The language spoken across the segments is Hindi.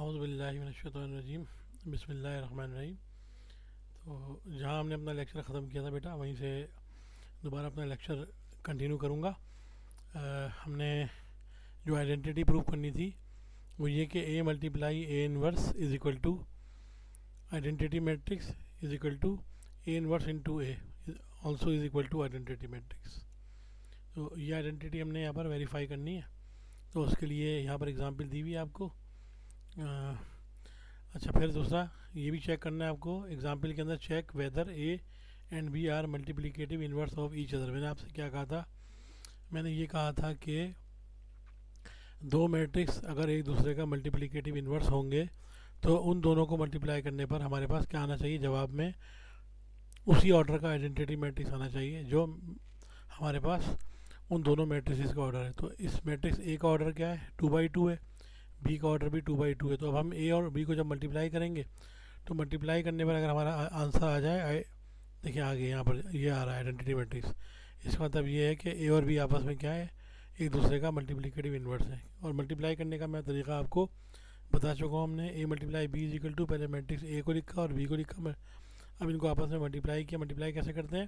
औज़ु बिल्लाहि मिनश शैतानिर रजीम बिस्मिल्लाहिर रहमानिर रहीम। तो जहाँ हमने अपना लेक्चर ख़त्म किया था बेटा, वहीं से दोबारा अपना लेक्चर कंटिन्यू करूँगा। हमने जो आइडेंटिटी प्रूव करनी थी वो ये कि A multiply A inverse is equal to identity matrix is equal to A inverse into A also is equal to identity matrix. तो ये आइडेंटिटी हमने यहाँ पर वेरीफाई करनी है। तो उसके लिए यहाँ पर एग्जांपल दी हुई है आपको। अच्छा, फिर दूसरा ये भी चेक करना है आपको एग्जाम्पल के अंदर, check whether A and B are multiplicative inverse of each other. मैंने आपसे क्या कहा था? मैंने ये कहा था कि दो मैट्रिक्स अगर एक दूसरे का मल्टीप्लिकेटिव इन्वर्स होंगे तो उन दोनों को मल्टीप्लाई करने पर हमारे पास क्या आना चाहिए? जवाब में उसी ऑर्डर का आइडेंटिटी मैट्रिक्स आना चाहिए जो हमारे पास उन दोनों मैट्रिक्स का ऑर्डर है। तो इस मैट्रिक्स ए का ऑर्डर क्या है? 2/2 है। बी का ऑर्डर भी 2/2 है। तो अब हम ए और बी को जब मल्टीप्लाई करेंगे तो मल्टीप्लाई करने पर अगर हमारा आंसर आ जाए, देखिए आगे यहाँ पर ये आ रहा है आइडेंटिटी मैट्रिक्स। इसका मतलब ये है कि ए और बी आपस में क्या है? एक दूसरे का मल्टीप्लिकेटिव इन्वर्स है। और मल्टीप्लाई करने का मैं तरीका आपको बता चुका हूँ। हमने A multiply B is equal to, पहले मैट्रिक्स ए को लिखा और बी को लिखा। मैं अब इनको आपस में मल्टीप्लाई किया। मल्टीप्लाई कैसे करते हैं?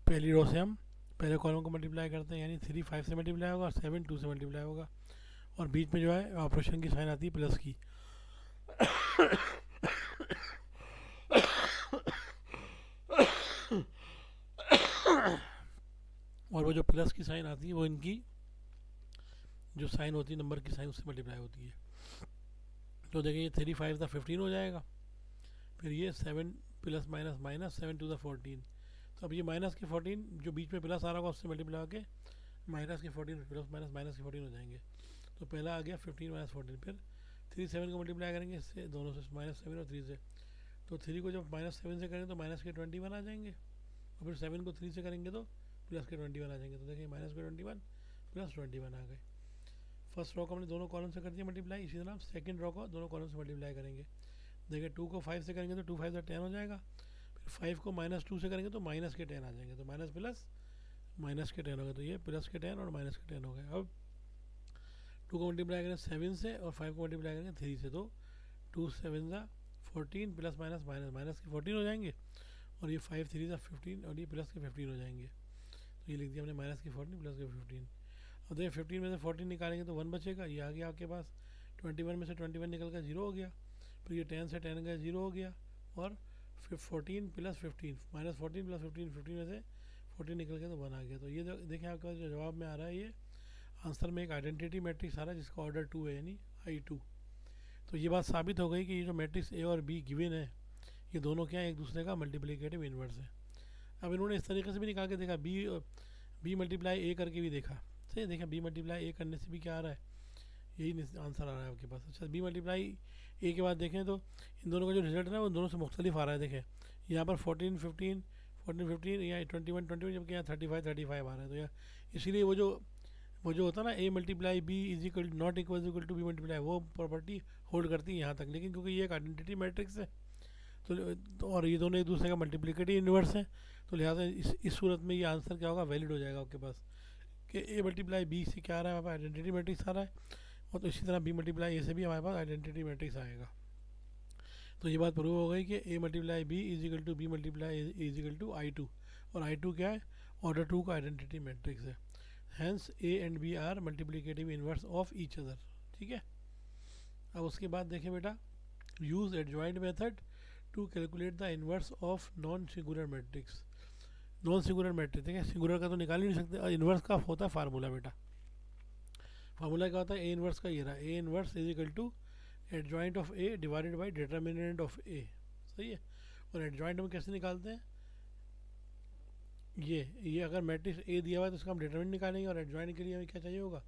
पहली रो से हम पहले कॉलम को मल्टीप्लाई करते हैं, यानी 3 5 से मल्टीप्लाई होगा और 7 2 से मल्टीप्लाई होगा। और बीच में जो है ऑपरेशन की साइन आती है प्लस की। और वो जो प्लस की साइन आती है वो इनकी जो साइन होती है नंबर की साइन, उससे मल्टीप्लाई होती है। तो देखिए ये 3 5 15 हो जाएगा। फिर ये 7 प्लस माइनस माइनस 7 2 14। तो अब ये माइनस के 14 जो बीच में प्लस आ रहा होगा उससे मल्टीप्लाई होकर माइनस के 14 प्लस माइनस माइनस के 14 हो जाएंगे। तो पहला आ गया 15 माइनस 14। फिर 3 7 को मल्टीप्लाई करेंगे इससे, दोनों से, माइनस 7 और 3 से। तो 3 को जब माइनस 7 से करेंगे तो माइनस के 21 आ जाएंगे। और फिर 7 को 3 से करेंगे तो प्लस के 21 आ जाएंगे। तो देखिए माइनस के 21 प्लस 21 आ गए। फर्स्ट रो को हमने दोनों कॉलम से कर दिया मल्टीप्लाई। इसी तरह सेकंड रो को दोनों कॉलम से मल्टीप्लाई करेंगे। देखिए 2 को 5 से करेंगे तो 2 5 10 हो जाएगा। फिर 5 को माइनस 2 से करेंगे तो माइनस के 10 आ जाएंगे। तो माइनस प्लस माइनस के 10 हो गए। तो ये प्लस के 10 और माइनस के 10 हो गए। अब 2 को मल्टीप्लाई करेंगे 7 से और 5 को मल्टीप्लाई करेंगे 3 से। तो 2 7 14 प्लस माइनस माइनस माइनस के 14 हो जाएंगे। और ये 5 3 15 और ये प्लस के 15 हो जाएंगे। तो ये लिख दिया हमने माइनस के 14 प्लस के 15। अब देखिए 15 में से 14 निकालेंगे तो 1 बचेगा। ये आ गया आपके पास। 21 में से 21 निकल कर 0 हो गया। फिर ये 10 से 10 गया 0 हो गया। और फिर 14 प्लस 15 माइनस 14 प्लस 15, 15 में से 14 निकल गया तो 1 आ गया। तो ये देखिए आपका जो जवाब में आ रहा है, ये आंसर में एक आइडेंटिटी मैट्रिक्स आ रहा है जिसका ऑर्डर 2 है, यानी I2। तो ये बात साबित हो गई कि ये जो मैट्रिक्स ए और बी गिवन है ये दोनों क्या है? एक दूसरे का मल्टीप्लिकेटिव इन्वर्स है। अब इन्होंने इस तरीके से भी निकाल के देखा, बी मल्टीप्लाई ए करके भी देखा। सही है, देखा बी मल्टीप्लाई ए करने से भी क्या आ रहा है? यही आंसर आ रहा है आपके पास। अच्छा, बी मल्टीप्लाई ए के बाद देखें तो इन दोनों का जो रिजल्ट है ना वो दोनों से मुख्तलिफ आ रहा है। देखें यहाँ पर 14 15 14 15, यहाँ 21 21, जबकि यहाँ 35 35 आ रहा है। तो यार इसीलिए वो जो होता है ना A multiply B is equal not equal to B multiply, वो प्रॉपर्टी होल्ड करती है यहाँ तक। लेकिन क्योंकि ये एक आइडेंटिटी मैट्रिक्स है और ये दोनों एक दूसरे का मल्टीप्लिकेटिव इन्वर्स है, तो लिहाजा इस सूरत में ये आंसर क्या होगा? वैलिड हो जाएगा आपके पास कि ए मल्टीप्लाई बी से क्या आ रहा है? हमारे पास आइडेंटिटी मैट्रिक्स आ रहा है। और तो इसी तरह बी मल्टीप्लाई ए से भी हमारे पास आइडेंटिटी मैट्रिक्स आएगा। तो ये बात प्रूव हो गई कि A multiply B is equal to B multiply is equal to I2। और I2 क्या है? ऑर्डर 2 का आइडेंटिटी मैट्रिक्स है। Hence A and B are multiplicative inverse of each other. ठीक है। अब उसके बाद देखें बेटा, use adjoint method to calculate the inverse of non singular matrix. Non singular matrix, देखिए सिंगुलर का तो निकाल ही नहीं सकते, इन्वर्स का होता है फार्मूला बेटा। फार्मूला क्या होता है? ए इन्वर्स का ये रहा, A inverse is equal to adjoint of A divided by determinant of A. सही है। और एडजॉइंट हम कैसे निकालते हैं? ये अगर मैट्रिक्स ए दिया हुआ है तो उसका हम डिटर्मिनेंट निकालेंगे, और एडजॉइंट के लिए हमें क्या चाहिए होगा?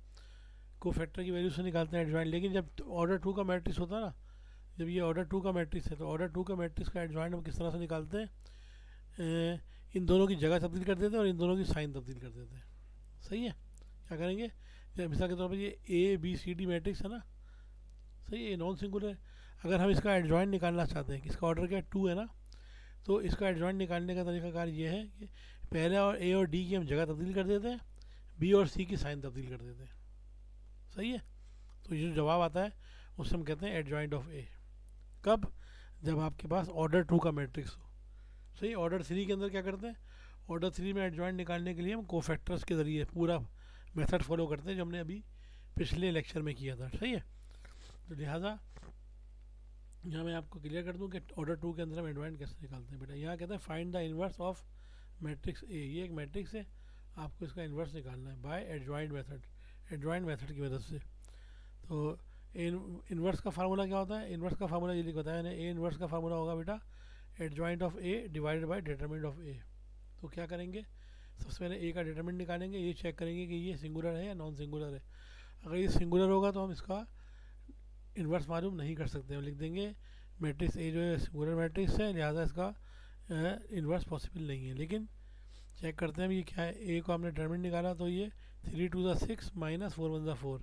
को फैक्टर की वैल्यू से निकालते हैं एडजॉइंट। लेकिन जब ऑर्डर 2 का मैट्रिक्स होता है ना, जब ये ऑर्डर 2 का मैट्रिक्स है तो ऑर्डर 2 का मैट्रिक्स का एडजॉइंट हम किस तरह से निकालते हैं? इन दोनों की जगह तब्दील कर देते हैं और इन दोनों की साइन तब्दील कर देते हैं। सही है। क्या करेंगे? मिसाल के तौर पर ये A B C D matrix है ना, सही है, ये नॉन सिंगुलर। अगर हम इसका एडजॉइंट निकालना चाहते हैं, इसका ऑर्डर क्या है? 2 है ना, तो इसका एडजॉइंट निकालने का तरीकाकार ये है कि पहले और ए और डी की हम जगह तब्दील कर देते हैं, बी और सी की साइन तब्दील कर देते हैं। सही है। तो ये जो जवाब आता है उससे हम कहते हैं एडजॉइंट ऑफ ए। कब? जब आपके पास ऑर्डर 2 का मैट्रिक्स हो। सही। ऑर्डर 3 के अंदर क्या करते हैं, ऑर्डर 3 में एडजॉइंट निकालने के लिए हम कोफैक्टर्स के ज़रिए पूरा मेथड फॉलो करते हैं जो हमने अभी पिछले लेक्चर में किया था। सही है। तो लिहाजा यहाँ मैं आपको क्लियर कर दूँ कि ऑर्डर 2 के अंदर हम एडजॉइंट कैसे निकालते हैं बेटा। यहाँ कहते हैं find the inverse of matrix A. ये एक मैट्रिक्स है, आपको इसका इन्वर्स निकालना है by adjoint method, adjoint method की मदद से। तो इन्वर्स का फार्मूला क्या होता है? इन्वर्स का फार्मूला ये बताया मैंने, ए इन्वर्स का फार्मूला होगा बेटा adjoint of A divided by determinant of A. तो क्या करेंगे, सबसे पहले ए का डिटरमिनेंट निकालेंगे, ये चेक करेंगे कि ये सिंगुलर है या नॉन सिंगुलर है। अगर ये सिंगुलर होगा तो हम इसका इन्वर्स मालूम नहीं कर सकते, हम लिख देंगे मैट्रिक्स ए जो है सिंगुलर मैट्रिक्स है, लिहाजा इसका इन्वर्स पॉसिबल नहीं है। लेकिन चेक करते हैं ये क्या है, ए को हमने डिटरमिनेंट निकाला तो ये 3 2 ज़ा 6 माइनस 4 1 ज़ा 4,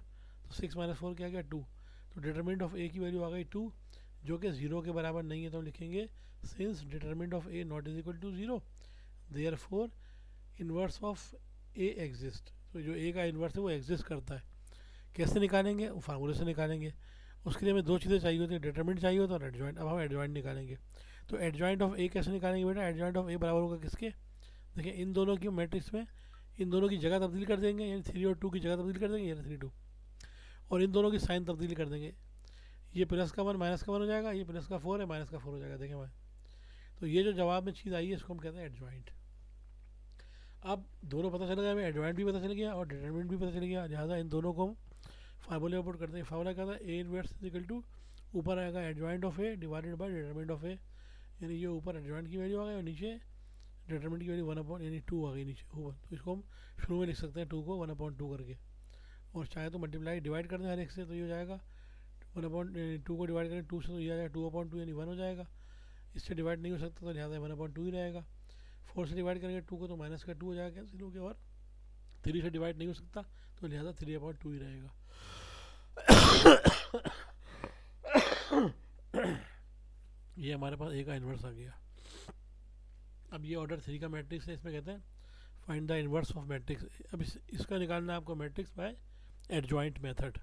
तो 6 माइनस 4 क्या गया 2। तो डिटरमिनेंट ऑफ ए की वैल्यू आ गई 2, जो कि 0 के बराबर नहीं है। तो हम लिखेंगे since determinant of A not is equal to 0 therefore inverse of A exist. तो जो ए का इन्वर्स है वो एग्जिस्ट करता है। कैसे निकालेंगे? वो फार्मूले से निकालेंगे। उसके लिए हमें दो चीज़ें चाहिए होती है, डिटरमिनेंट चाहिए होता है और एडजॉइंट। अब हम एडजॉइंट निकालेंगे। तो एडजॉइंट ऑफ ए कैसे निकालेंगे बेटा? एडजॉइंट ऑफ ए बराबर होगा किसके? देखिए इन दोनों की मैट्रिक्स में इन दोनों की जगह तब्दील कर देंगे, यानी 3 और 2 की जगह तब्दील कर देंगे, यानी 3 2, और इन दोनों की साइन तब्दील कर देंगे। ये प्लस का 1 माइनस का 1 हो जाएगा, ये प्लस का 4 है माइनस का 4 हो जाएगा। देखें भाई, तो ये जो जवाब में चीज़ आई है इसको हम कहते हैं एडजॉइंट। अब दोनों पता चल गया हमें, एडजॉइंट भी पता चल गया और डिटरमिनेंट भी पता चल गया, लिहाजा इन दोनों को हम फार्मूले में पुट करते हैं। फार्मूला क्या था? A inverse is equal to, ऊपर आएगा adjoint of A divided by determinant of A, यानी ये ऊपर एडजॉइंट की वैल्यू आ गई और नीचे डिटरमिनेंट की वैल्यू 1 यानी 2 आ गई नीचे ऊपर। तो इसको हम शुरू में लिख सकते हैं 2 को 1/2 करके, और चाहे तो मल्टीप्लाई डिवाइड कर दें हर एक से, तो ये हो जाएगा 1/2 को डिवाइड करें 2 से तो ये आ जाएगा 2/2 यानी 1 हो जाएगा। इससे डिवाइड नहीं हो सकता तो लिहाजा 1/2 ही रहेगा। 4 से डिवाइड करेंगे 2 को तो माइनस का 2 हो जाएगा कैंसिल हो गया, और 3 से डिवाइड नहीं हो सकता तो लिहाजा 3/2 ही रहेगा। ये हमारे पास ए का इन्वर्स आ गया। अब ये ऑर्डर 3 का मैट्रिक्स है, इसमें कहते हैं find the inverse of matrix. अब इसका निकालना है आपको मैट्रिक्स बाय एडजॉइंट मेथड।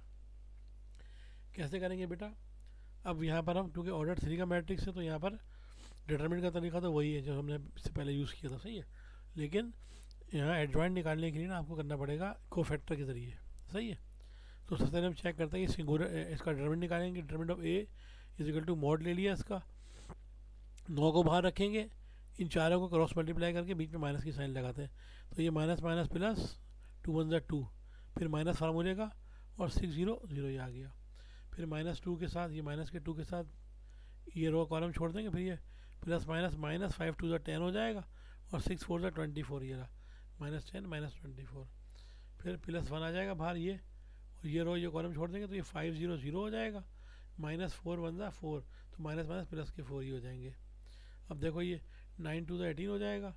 कैसे करेंगे बेटा? अब यहाँ पर हम क्योंकि ऑर्डर 3 का मैट्रिक्स है तो यहाँ पर डिटरमिनेंट का तरीका तो वही है जो हमने इससे पहले यूज़ किया था। सही है। लेकिन यहाँ एडजॉइंट निकालने के लिए ना आपको करना पड़ेगा कोफैक्टर के ज़रिए। सही है। तो सबसे पहले हम चेक करते हैं कि सिंगुलर इसका डिटरमिनेंट निकालेंगे। Determinant of A is equal to mod ले लिया इसका, 9 को बाहर रखेंगे, इन चारों को क्रॉस मल्टीप्लाई करके बीच में माइनस की साइन लगाते हैं। तो ये माइनस माइनस प्लस 2 1 ज़ा 2, फिर माइनस फार्मूले का और 6 0 0 ये आ गया। फिर -2 के साथ ये माइनस के 2 के साथ ये रो कॉलम छोड़ देंगे, फिर ये प्लस माइनस माइनस 5 2 ज़ा 10 हो जाएगा और 6 4 ज़ा 24 ये रहा, -10 -24। फिर प्लस 1 आ जाएगा बाहर ये, और ये रो ये कॉलम छोड़ देंगे तो ये 5 0 0 हो जाएगा, -4 1 ज़ा 4, तो माइनस माइनस प्लस के 4 ही हो जाएंगे। अब देखो ये 9 2 ज़ा 18 हो जाएगा,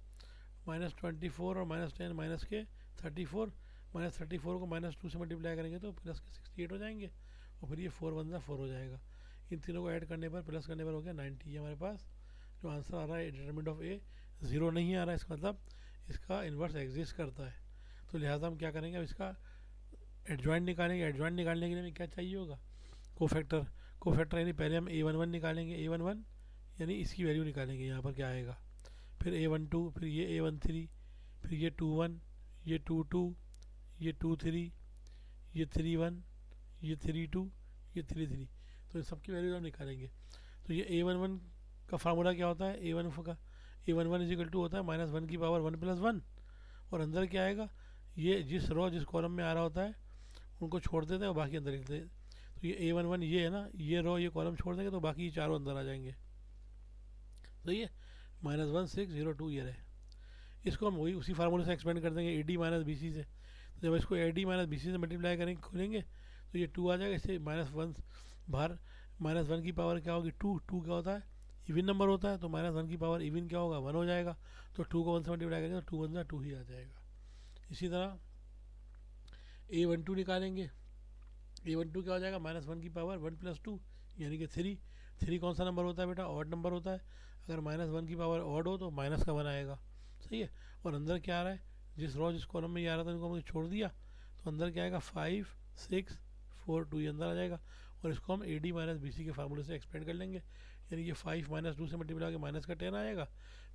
-24 और -10 माइनस के 34, -34 को -2 से मल्टीप्लाई करेंगे तो प्लस के 68 हो जाएंगे, और फिर ये 4 1 ज़ा 4 हो जाएगा। इन तीनों को ऐड करने पर प्लस करने पर हो गया 90। ये हमारे पास जो आंसर आ रहा है डिटरमिनेंट ऑफ ए 0 नहीं आ रहा है, इसका मतलब इसका इन्वर्स एग्जिस्ट करता है। तो लिहाजा हम क्या करेंगे, अब इसका एडजॉइंट निकालेंगे। एडजॉइंट निकालने के लिए हमें क्या चाहिए होगा? कोफैक्टर। कोफैक्टर यानी पहले हम A11 निकालेंगे, A11 यानी इसकी वैल्यू निकालेंगे, यहाँ पर क्या आएगा, फिर A12, फिर ये A13, फिर ये 21, ये 22, ये 23, ये 31, ये 32, ये 33, तो इन सब की वैल्यू हम निकालेंगे। तो ये A11 का फार्मूला क्या होता है? A11 इज इक्वल टू होता है -1 की पावर 1 + 1, और अंदर क्या आएगा, ये जिस रो जिस कॉलम में आ रहा होता है उनको छोड़ देते हैं और बाकी अंदर लिखते हैं। तो ये A11 ये है ना, ये रो ये कॉलम छोड़ देंगे तो बाकी ये चारों अंदर आ जाएंगे। तो ये -1 6 0 2 ये रहे। इसको हम वही उसी फार्मूले से एक्सपेंड कर देंगे AD - BC से। तो जब इसको AD - BC से मल्टीप्लाई करेंगे खोलेंगे तो ये 2 आ जाएगा, इससे -1 बाहर, -1 की पावर क्या होगी 2, 2 क्या होता है इवन नंबर होता है, तो -1 की पावर इवन क्या होगा 1 हो जाएगा, तो 2 को 1 से मल्टीप्लाई करेंगे तो 2 1 ज़ा 2 ही आ जाएगा। इसी तरह A12 निकालेंगे। A12 क्या हो जाएगा, -1 की पावर 1 + 2 यानी कि 3। 3 कौन सा नंबर होता है बेटा? ऑड नंबर होता है। अगर -1 की पावर ऑड हो तो माइनस का 1 आएगा। सही है। और अंदर क्या आ रहा है, जिस रो जिस कॉलम में ये आ रहा था उनको हमने छोड़ दिया, तो अंदर क्या आएगा 5 6 4 2 ये अंदर आ जाएगा, और इसको हम A D minus B C के फार्मूले से एक्सपेंड कर लेंगे, यानी ये 5 माइनस 2 से मल्टीप्लाई होकर माइनस का 10 आएगा,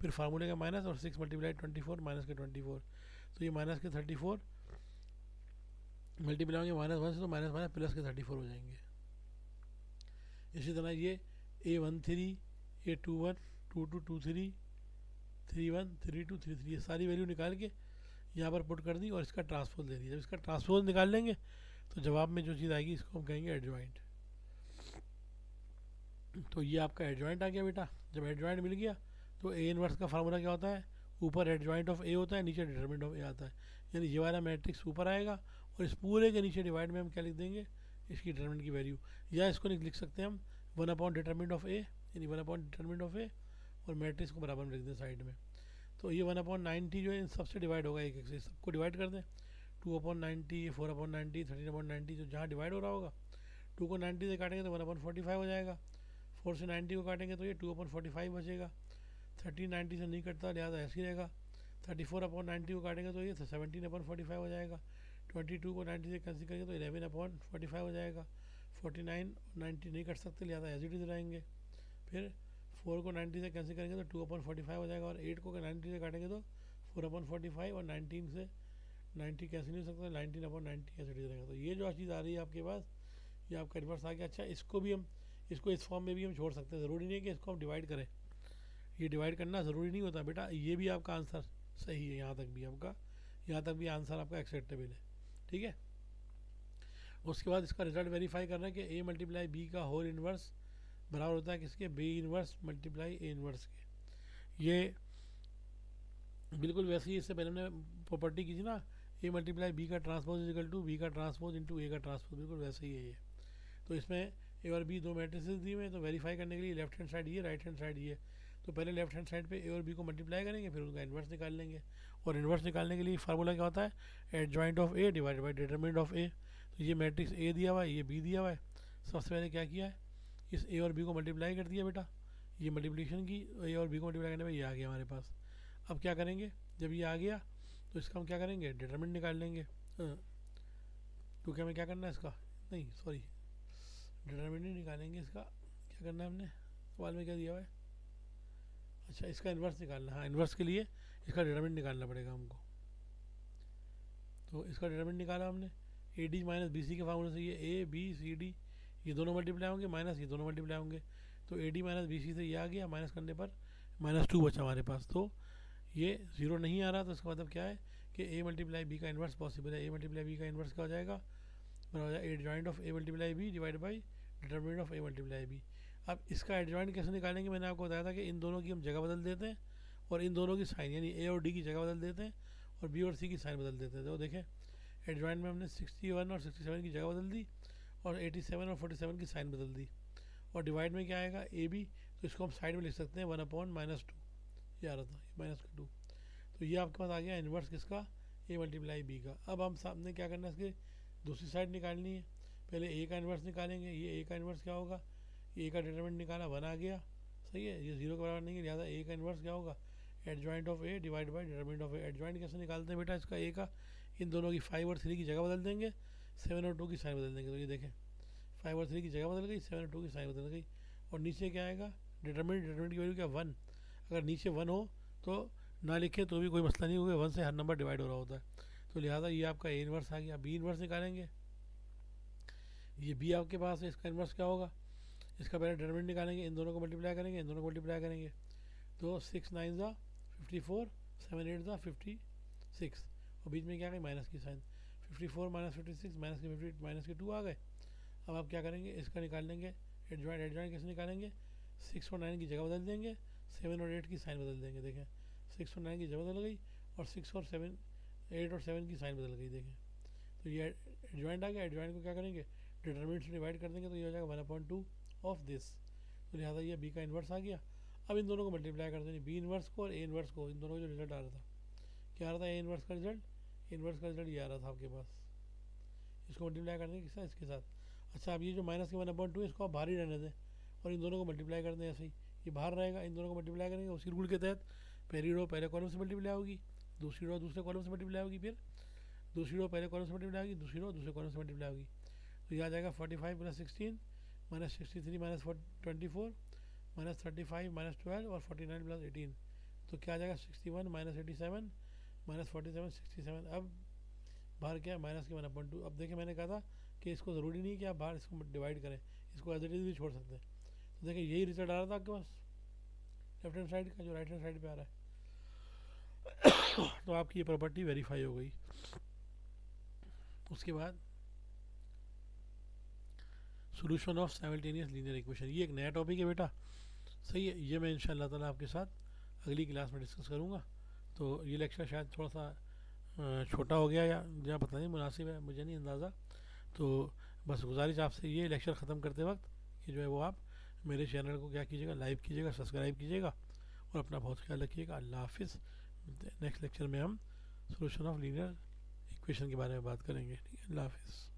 फिर फार्मूले का माइनस और 6 मल्टीप्लाई 24 माइनस के 24, तो ये माइनस के 34 मल्टीप्लाई होंगे माइनस 1 से, तो माइनस माइनस प्लस के 34 हो जाएंगे। इसी तरह ये A13 A21 22 23 31 32 33 ये सारी वैल्यू निकाल के यहाँ पर पुट कर दी और इसका ट्रांसपोज दे दिया। जब इसका ट्रांसपोज निकाल लेंगे तो जवाब में जो चीज़ आएगी इसको हम कहेंगे एडजॉइंट। तो ये आपका एडजॉइंट आ गया बेटा। जब एडजॉइंट मिल गया तो ए इनवर्स का फार्मूला क्या होता है, ऊपर एडजॉइंट ऑफ ए होता है, नीचे डिटरमिनेंट ऑफ ए आता है, यानी ये वाला मैट्रिक्स ऊपर आएगा और इस पूरे के नीचे डिवाइड में हम क्या लिख देंगे, इसकी डिटरमिनेंट की वैल्यू, या इसको लिख सकते हैं हम 1 डिटरमिनेंट ऑफ ए, यानी 1 डिटरमिनेंट ऑफ ए, और मैट्रिक्स को बराबर में लिख दें साइड में। तो ये 1/90 जो है इन सबसे डिवाइड होगा, एक एक से सबको डिवाइड कर दें, 2/90 4/90 13/90, जो जहाँ डिवाइड हो रहा होगा 2 को 90 से काटेंगे तो 1/45 हो जाएगा, 4 से 90 को काटेंगे तो ये 2/45 बचेगा, 13 90 से नहीं कटता लिहाजा ऐसे ही रहेगा, 34/90 को काटेंगे तो ये 17/45 हो जाएगा, 22 को 90 से कैंसिल करेंगे तो 11/45 हो जाएगा, 49 90 नहीं कट सकते लिहाजा एज इट इज रहेंगे, फिर 4 को 90 से कैंसिल करेंगे तो 2/45 हो जाएगा, और 8 को 90 से काटेंगे तो 4/45, और 19 से 90 कैंसिल नहीं हो सकता, 19/90 ऐसे रहेगा। तो ये जो चीज़ आ रही है आपके पास, ये आपका इन्वर्स आ गया। अच्छा, इसको भी हम इसको इस फॉर्म में भी हम छोड़ सकते हैं, ज़रूरी नहीं है कि इसको हम डिवाइड करें, ये डिवाइड करना ज़रूरी नहीं होता बेटा, ये भी आपका आंसर सही है, यहाँ तक भी आपका, यहाँ तक भी आंसर आपका एक्सेप्टेबल है, ठीक है। उसके बाद इसका रिजल्ट वेरीफाई करना है कि ए मल्टीप्लाई बी का होल इन्वर्स बराबर होता है किसके, B inverse multiply A inverse के। ये बिल्कुल वैसे ही इससे पहले हमने प्रॉपर्टी की थी ना, ए मल्टीप्लाई बी का ट्रांसपोज इजिकल टू बी का ट्रांसपोज इंटू ए का ट्रांसपोज, बिल्कुल वैसे ही है ये। तो इसमें ए और बी दो मैट्रिसेस दिए हुए हैं, तो वेरीफाई करने के लिए लेफ्ट हैंड साइड ये, राइट हैंड साइड ये, तो पहले लेफ्ट हैंड साइड पे ए और बी को मल्टीप्लाई करेंगे, फिर उनका इन्वर्स निकाल लेंगे, और इन्वर्स निकालने के लिए फार्मूला क्या होता है, adjoint of A divided by determinant of A. तो ये मैट्रिक्स ए दिया हुआ है, ये बी दिया हुआ है, सबसे पहले क्या किया है, इस ए और बी को मल्टीप्लाई कर दिया बेटा, ये मल्टीप्लिकेशन की, ए और बी को मल्टीप्लाई करने में ये आ गया हमारे पास। अब क्या करेंगे, जब ये आ गया तो इसका हम क्या करेंगे, डिटरमिनेंट निकाल लेंगे, तो क्या हमें क्या करना है इसका, नहीं सॉरी डिटरमिनेंट निकालेंगे, इसका क्या करना है हमने, सवाल में क्या दिया हुआ है, अच्छा इसका इन्वर्स निकालना, हाँ इन्वर्स के लिए इसका डिटरमिनेंट निकालना पड़ेगा हमको। तो इसका डिटरमिनेंट निकाला हमने, A D minus B C के फार्मूले से, ये ए बी सी डी ये दोनों मल्टीप्लाई होंगे, माइनस ये दोनों मल्टीप्लाई होंगे, तो A D minus B C से ये आ गया, माइनस करने पर -2 बचा हमारे पास, तो ये 0 नहीं आ रहा, तो इसका मतलब क्या है कि ए मल्टीप्लाई बी का इन्वर्स पॉसिबल है। ए मल्टीप्लाई बी का इन्वर्स क्या हो जाएगा, बराबर हो जाएगा adjoint of A multiply B divide by determinant of A multiply B. अब इसका एडजॉइंट कैसे निकालेंगे, मैंने आपको बताया था कि इन दोनों की हम जगह बदल देते हैं, और इन दोनों की साइन, यानी ए और डी की जगह बदल देते हैं, और बी और सी की साइन बदल देते हैं। तो देखें एडजॉइंट में हमने 61 और 67 की जगह बदल दी, और 87 और 47 की साइन बदल दी, और डिवाइड में क्या आएगा ए बी, तो इसको हम साइड में लिख सकते हैं 1/-2, ये आ रहा था -2। तो ये आपके पास आ गया इन्वर्स किसका, ए मल्टीप्लाई बी का। अब हम सामने क्या करना है, इसके दूसरी साइड निकालनी है, पहले ए का इन्वर्स निकालेंगे, ये ए का इन्वर्स क्या होगा, ए का डिटरमिनेंट निकाला 1 आ गया, सही है, ये 0 के बराबर नहीं है, लिहाजा ए का इन्वर्स क्या होगा, adjoint of A divide by determinant of A. Adjoint कैसे निकालते हैं बेटा इसका, ए का, इन दोनों की 5 और 3 की जगह बदल देंगे, 7 और 2 की साइन बदल देंगे, तो ये देखें 5 और 3 की जगह बदल गई, 7 और 2 की साइन बदल गई, और नीचे क्या आएगा डिटरमिनेंट की वैल्यू क्या 1, अगर नीचे 1 हो तो ना लिखे तो भी कोई मसला नहीं होगा, 1 से हर नंबर डिवाइड हो रहा होता है, तो लिहाजा ये आपका ए इन्वर्स आ गया। बी इन्वर्स निकालेंगे, ये बी आपके पास है, इसका इन्वर्स क्या होगा, इसका पहले डिटरमिनेंट निकालेंगे, इन दोनों को मल्टीप्लाई करेंगे, इन दोनों को मल्टीप्लाई करेंगे, तो 6 9 54, 7 8 56, और बीच में क्या गई माइनस की साइन, 54 -56 माइनस के 58 माइनस के 2 आ गए। अब आप क्या करेंगे, इसका निकाल लेंगे एडजॉइंट। एडजॉइंट कैसे निकालेंगे, 6 और 9 की जगह बदल देंगे, 7 और 8 की साइन बदल देंगे, देखें 6 और 9 की जगह बदल गई, और 6 और 7 8 और 7 की साइन बदल गई, देखें तो ये एडजॉइंट आ गया। एडजॉइंट को क्या करेंगे, डिटरमिनेंट से डिवाइड कर देंगे, तो ये हो जाएगा 1/2 ऑफ दिस, तो लिहाजा ये बी का इन्वर्स आ गया। अब इन दोनों को मल्टीप्लाई कर देंगे, बी इन्वर्स को और ए इन्वर्स को, इन दोनों का जो रिजल्ट आ रहा था क्या आ रहा था, ए इन्वर्स का रिजल्ट, इन्वर्स का रिजल्ट ये आ रहा था आपके पास, इसको मल्टीप्लाई कर देंगे किसका, इसके साथ। अच्छा, अब ये जो माइनस के 1/2 इसको आप बाहर ही रहने दें, और इन दोनों को मल्टीप्लाई कर दें, ऐसे ही ये बाहर रहेगा, इन दोनों को मल्टीप्लाई करेंगे उसी रूल के तहत, पहली रो पहले कॉलम से मल्टीप्लाई होगी, दूसरी रो दूसरे कॉलम से मल्टीप्लाई होगी, फिर दूसरी रो पहले कॉलम से मल्टीप्लाई होगी, दूसरी रो दूसरे कॉलम से मल्टीप्लाई होगी, तो यह आ जाएगा 45 + 16 -63 -24 -35 -12 और 49 + 18, तो क्या आ जाएगा 61 -87 -47 67। अब बाहर क्या है माइनस के 1/2। अब देखिए मैंने कहा था कि इसको ज़रूरी नहीं कि आप बाहर इसको डिवाइड करें, इसको एज इट इज़ भी छोड़ सकते हैं। तो देखिए यही रिजल्ट आ रहा था आपके पास लेफ्ट हैंड साइड का जो राइट हैंड साइड पे आ रहा है। तो आपकी ये प्रॉपर्टी वेरीफाई हो गई। उसके बाद solution of simultaneous linear equation, ये एक नया टॉपिक है बेटा, सही है। ये मैं इंशाल्लाह ताला आपके साथ अगली क्लास में डिस्कस करूँगा। तो ये लेक्चर शायद थोड़ा सा छोटा हो गया या पता नहीं मुनासिब है, मुझे नहीं अंदाज़ा। तो बस गुजारिश आपसे ये लेक्चर ख़त्म करते वक्त कि जो है वो आप मेरे चैनल को क्या कीजिएगा, लाइक कीजिएगा, सब्सक्राइब कीजिएगा और अपना बहुत ख्याल रखिएगा। अल्लाह हाफिज़। नेक्स्ट लेक्चर में हम सोल्यूशन ऑफ लीनियर इक्वेशन के बारे में बात करेंगे। ठीक है, अल्लाह हाफिज़।